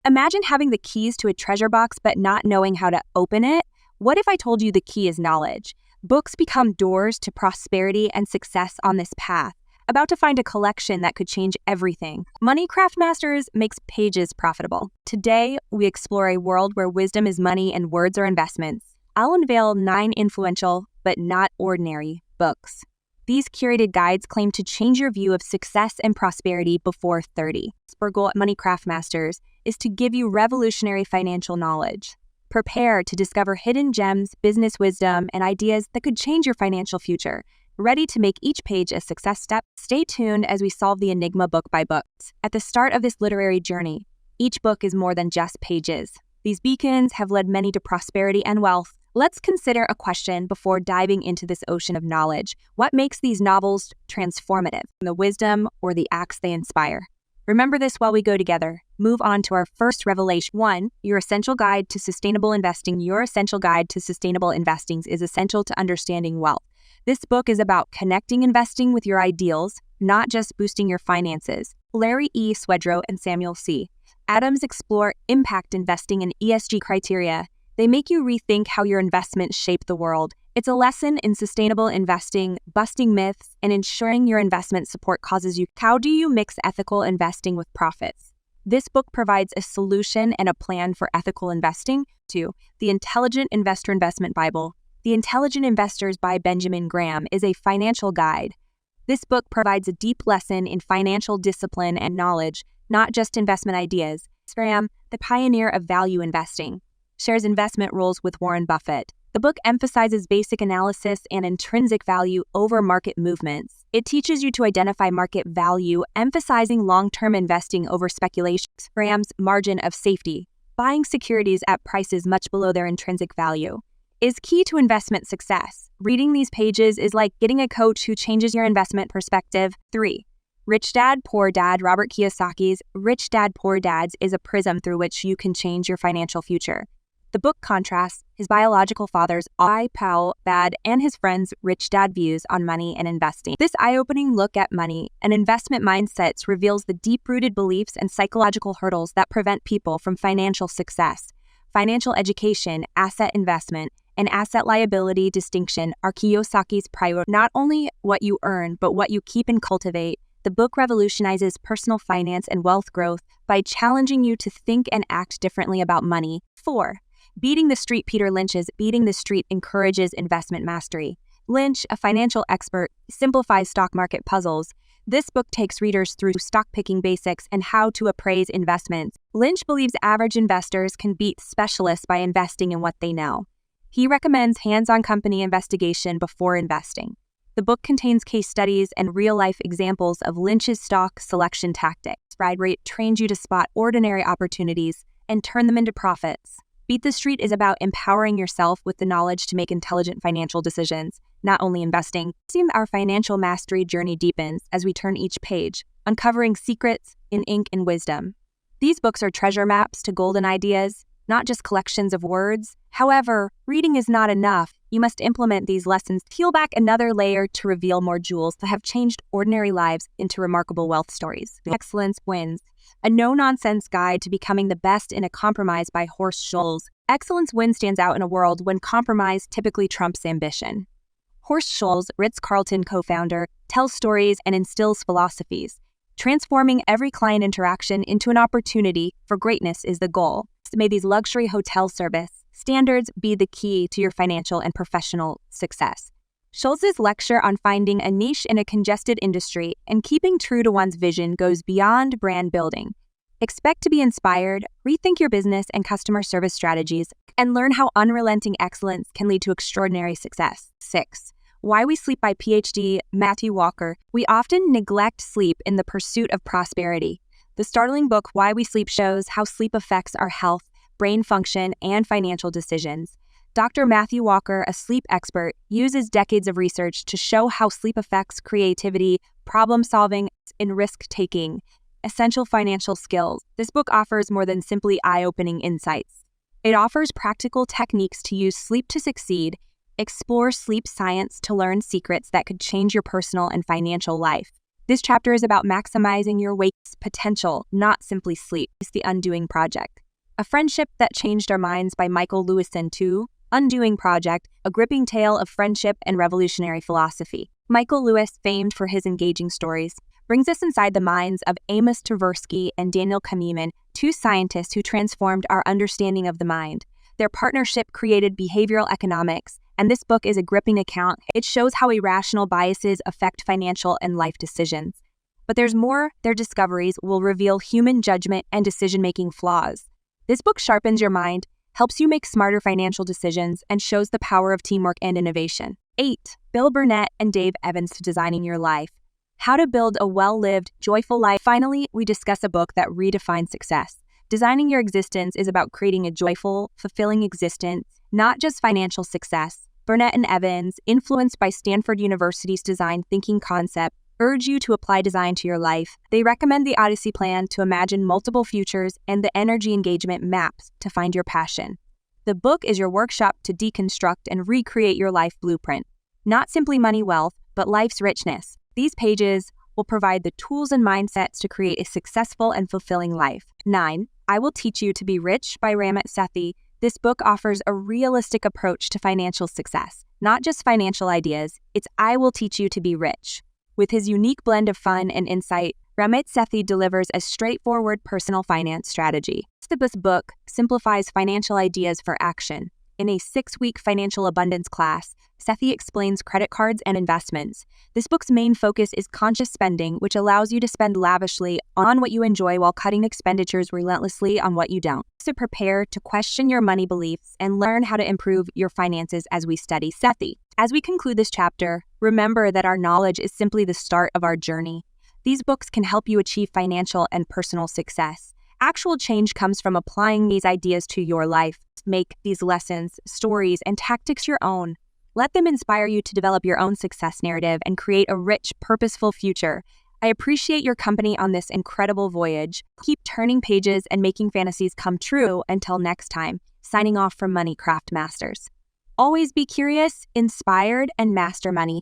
Imagine having the keys to a treasure box but not knowing how to open it. What if I told you the key is knowledge? Books become doors to prosperity and success on this path. About to find a collection that could change everything. Money Craft Masters makes pages profitable. Today, we explore a world where wisdom is money and words are investments. I'll unveil 9 influential, but not ordinary, books. These curated guides claim to change your view of success and prosperity before 30. Our goal at Money Craft Masters is to give you revolutionary financial knowledge. Prepare to discover hidden gems, business wisdom, and ideas that could change your financial future. Ready to make each page a success step? Stay tuned as we solve the enigma book by book. At the start of this literary journey, each book is more than just pages. These beacons have led many to prosperity and wealth. Let's consider a question before diving into this ocean of knowledge. What makes these novels transformative? The wisdom or the acts they inspire? Remember this while we go together. Move on to our first revelation. 1. Your Essential Guide to Sustainable Investing. Your Essential Guide to Sustainable Investing is essential to understanding wealth. This book is about connecting investing with your ideals, not just boosting your finances. Larry E. Swedroe and Samuel C. Adams explore impact investing and ESG criteria. They make you rethink how your investments shape the world. It's a lesson in sustainable investing, busting myths, and ensuring your investment support causes you. How do you mix ethical investing with profits? This book provides a solution and a plan for ethical investing. 2. The Intelligent Investor Investment Bible. The Intelligent Investors by Benjamin Graham is a financial guide. This book provides a deep lesson in financial discipline and knowledge, not just investment ideas. Graham, the pioneer of value investing, shares investment rules with Warren Buffett. The book emphasizes basic analysis and intrinsic value over market movements. It teaches you to identify market value, emphasizing long-term investing over speculation. Graham's margin of safety, buying securities at prices much below their intrinsic value, is key to investment success. Reading these pages is like getting a coach who changes your investment perspective. 3. Rich Dad, Poor Dad. Robert Kiyosaki's Rich Dad, Poor Dads is a prism through which you can change your financial future. The book contrasts his biological father's Powell Dad and his friend's Rich Dad views on money and investing. This eye-opening look at money and investment mindsets reveals the deep-rooted beliefs and psychological hurdles that prevent people from financial success. Financial education, asset investment, and asset liability distinction are Kiyosaki's priority. Not only what you earn, but what you keep and cultivate. The book revolutionizes personal finance and wealth growth by challenging you to think and act differently about money. 4. Beating the Street. Peter Lynch's Beating the Street encourages investment mastery. Lynch, a financial expert, simplifies stock market puzzles. This book takes readers through stock-picking basics and how to appraise investments. Lynch believes average investors can beat specialists by investing in what they know. He recommends hands-on company investigation before investing. The book contains case studies and real-life examples of Lynch's stock selection tactics. Ride Rate trains you to spot ordinary opportunities and turn them into profits. Beat the Street is about empowering yourself with the knowledge to make intelligent financial decisions, not only investing. Our financial mastery journey deepens as we turn each page, uncovering secrets in ink and wisdom. These books are treasure maps to golden ideas, not just collections of words. However, reading is not enough. You must implement these lessons. Peel back another layer to reveal more jewels that have changed ordinary lives into remarkable wealth stories. Excellence Wins, a no-nonsense guide to becoming the best in a compromise by Horst Schulze. Excellence Wins stands out in a world when compromise typically trumps ambition. Horst Schulze, Ritz-Carlton co-founder, tells stories and instills philosophies. Transforming every client interaction into an opportunity for greatness is the goal. May these luxury hotel service standards be the key to your financial and professional success. Schulze's lecture on finding a niche in a congested industry and keeping true to one's vision goes beyond brand building. Expect to be inspired, rethink your business and customer service strategies, and learn how unrelenting excellence can lead to extraordinary success. 6. Why We Sleep by PhD Matthew Walker. We often neglect sleep in the pursuit of prosperity. The startling book Why We Sleep shows how sleep affects our health, brain function, and financial decisions. Dr. Matthew Walker, a sleep expert, uses decades of research to show how sleep affects creativity, problem-solving, and risk-taking, essential financial skills. This book offers more than simply eye-opening insights. It offers practical techniques to use sleep to succeed, explore sleep science to learn secrets that could change your personal and financial life. This chapter is about maximizing your wake's potential, not simply sleep. It's The Undoing Project. A Friendship That Changed Our Minds by Michael Lewison II. Undoing Project, a gripping tale of friendship and revolutionary philosophy. Michael Lewis, famed for his engaging stories, brings us inside the minds of Amos Tversky and Daniel Kahneman, two scientists who transformed our understanding of the mind. Their partnership created behavioral economics, and this book is a gripping account. It shows how irrational biases affect financial and life decisions. But there's more. Their discoveries will reveal human judgment and decision-making flaws. This book sharpens your mind, helps you make smarter financial decisions, and shows the power of teamwork and innovation. 8. Bill Burnett and Dave Evans Designing Your Life. How to Build a Well-Lived, Joyful Life. Finally, we discuss a book that redefines success. Designing Your Existence is about creating a joyful, fulfilling existence, not just financial success. Burnett and Evans, influenced by Stanford University's design thinking concept, urge you to apply design to your life. They recommend the Odyssey Plan to imagine multiple futures and the energy engagement maps to find your passion. The book is your workshop to deconstruct and recreate your life blueprint. Not simply money wealth, but life's richness. These pages will provide the tools and mindsets to create a successful and fulfilling life. 9. I Will Teach You to Be Rich by Ramit Sethi. This book offers a realistic approach to financial success. Not just financial ideas, it's I Will Teach You to Be Rich. With his unique blend of fun and insight, Ramit Sethi delivers a straightforward personal finance strategy. This book simplifies financial ideas for action. In a 6-week financial abundance class, Sethi explains credit cards and investments. This book's main focus is conscious spending, which allows you to spend lavishly on what you enjoy while cutting expenditures relentlessly on what you don't. So prepare to question your money beliefs and learn how to improve your finances as we study Sethi. As we conclude this chapter, remember that our knowledge is simply the start of our journey. These books can help you achieve financial and personal success. Actual change comes from applying these ideas to your life. Make these lessons, stories, and tactics your own. Let them inspire you to develop your own success narrative and create a rich, purposeful future. I appreciate your company on this incredible voyage. Keep turning pages and making fantasies come true. Until next time, signing off from Money Craft Masters. Always be curious, inspired, and master money.